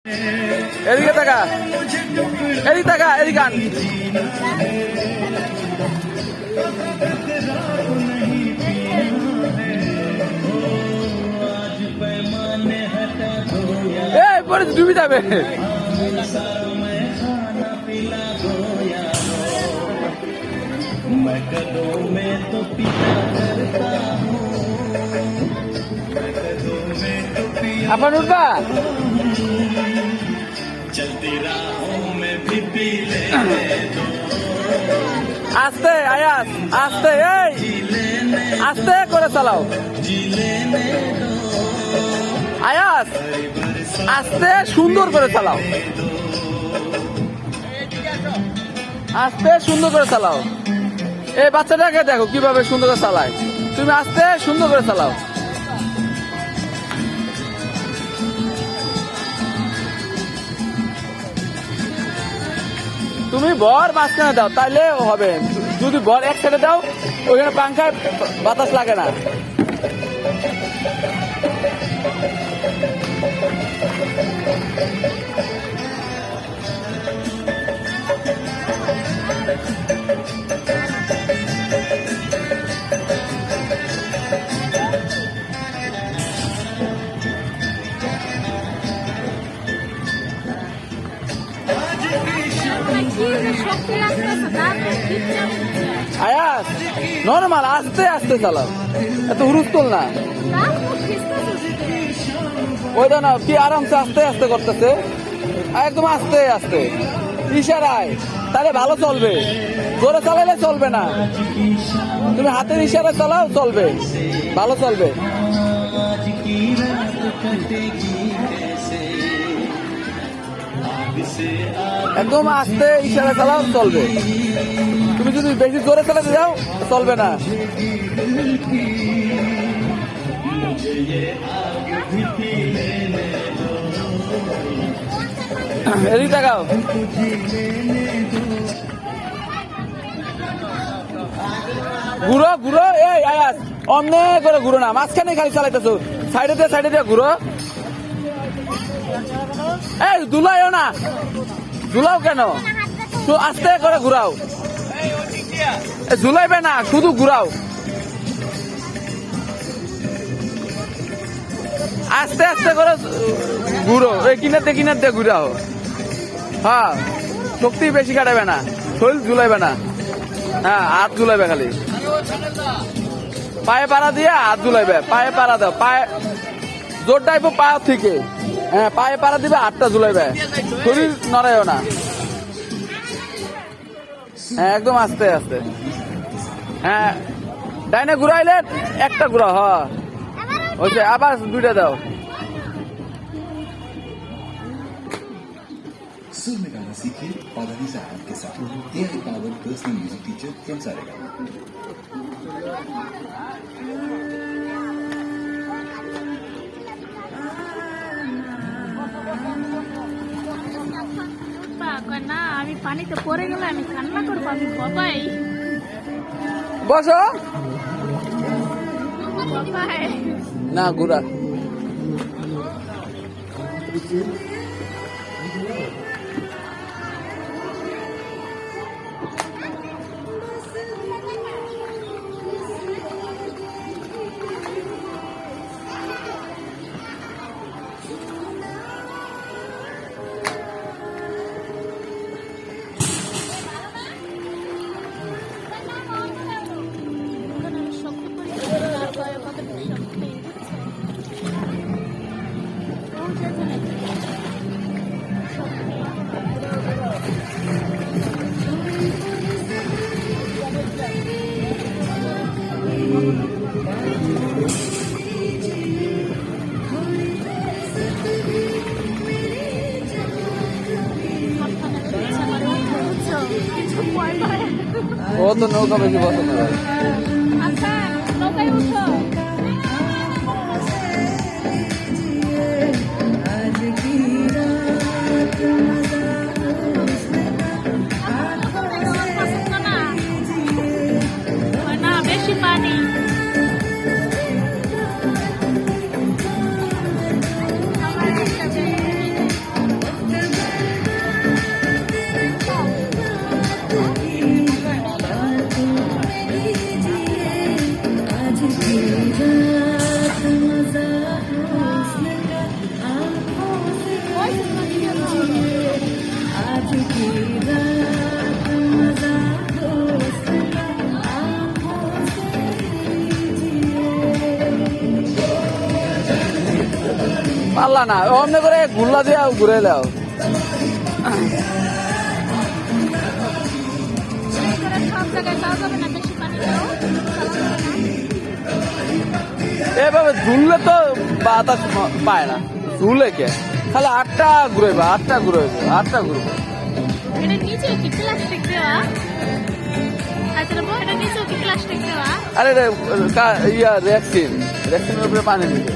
এদিকে তাকা, এদিকে তাকা, এদিকে আন। এই পরে ডুবে যাবে। अपन उठबा আস্তে আয়াস, আস্তে, এই আস্তে করে চালাও আয়াস, আস্তে সুন্দর করে চালাও, আস্তে সুন্দর করে চালাও। এই বাচ্চাটাকে দেখো কিভাবে সুন্দর করে চালায়, তুমি আস্তে সুন্দর করে চালাও। তুমি বর মাঝখানে দাও তাইলে হবে, যদি বর এক সাইডে দাও ওইখানে পাংখায় বাতাস লাগে না। আয়াস নরমাল আস্তে আস্তে চালাও, এত হুরুস্থল না। ওই না কি আরামসে আস্তে আস্তে করতেছে, একদম আস্তে আস্তে ইশারায়, তাহলে ভালো চলবে। জোরে চালাইলে চলবে না, তুমি হাতের ইশারায় চালাও চলবে, ভালো চলবে। একদম আস্তে ইশারা চালাও চলবে, তুমি যদি বেশি জোরে চালাতে যাও চলবে না। এদিকে তাকাও, ঘুরো ঘুরো, এই আয়াস অনেক করে ঘুরো না, মাঝখানে খালি চালাইতেছো, সাইডে দিয়ে ঘুরো। এই দুলাইও না, দুলাও কেন, আস্তে করে ঘুরাও, ঝুলাইবে না শুধু ঘুরাও, আস্তে আস্তে করে ঘুরো, এই কিনার দিয়ে ঘুরাও। হ্যাঁ শক্তি বেশি কাটাবে না, শরীর ঝুলাইবে না, হ্যাঁ হাত ঝুলাইবে খালি, পায়ে পাড়া দিয়ে হাত ঝুলাইবে, পায়ে পাড়া দাও, পায়ে জোর টাইপ পা থেকে, হ্যাঁ পায়ে পাড়া দিবে, হাতটা ঝুলাইবে, শরীর নড়াইও না। হ্যাঁ একদম আস্তে আস্তে, হ্যাঁ ডাইনে ঘুরাইলে একটা ঘুরা, হ্যাঁ হচ্ছে, আবার দুইটা দাও। सुर में गाना सीखिए पाधानी साहब के साथ AI power personal music teacher from Saregama. না আমি পানিতে পড়ে গেলে আমি কান্না করবো, আমি বাবাই বসো বাবাই না ঘুরা। ও তো নৌকা বেশি পছন্দ করে। আচ্ছা নৌকায় উঠো। না বেশি পানি পারলা না অমনে করে ঘুরলা দিয়ে ঘুরে লাও সব জায়গায় যাওয়া যাবে না, বেশি পানি দাও। এভাবে ঝুললে তো বাতাস পায় না, ঝুলে কে খালি 8টা ঘুরাইবা, 8টা ঘুরাইবো, 8টা ঘুরবো। এটা নিচেও কি প্লাস্টিক দেওয়া? আচ্ছা রে বউ, এটা নিচেও কি প্লাস্টিক দেওয়া? আরে রে রেক্সিনের উপরে পানি দিবে,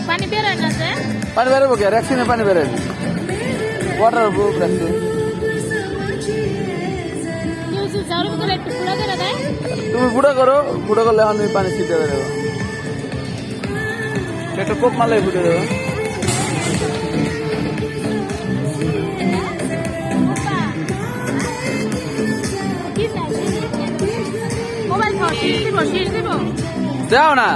পানি বেরোয় না যে? পানি বেরোবো কে? রেক্সিনে পানি বেরোবে, ওয়াটার প্রুফ রেক্সিন। কেউ যে ঝাড়ু করে একটু পুরো করে দেয়। তুমি বুড়ো করো, বুড়ো করলে এখন তুমি পানি ছিটে দেবো, একটা কোপ মারলে ফুটে দেবো। মোবাইল খাও, শীষ দিব, শীষ দিব। যাও না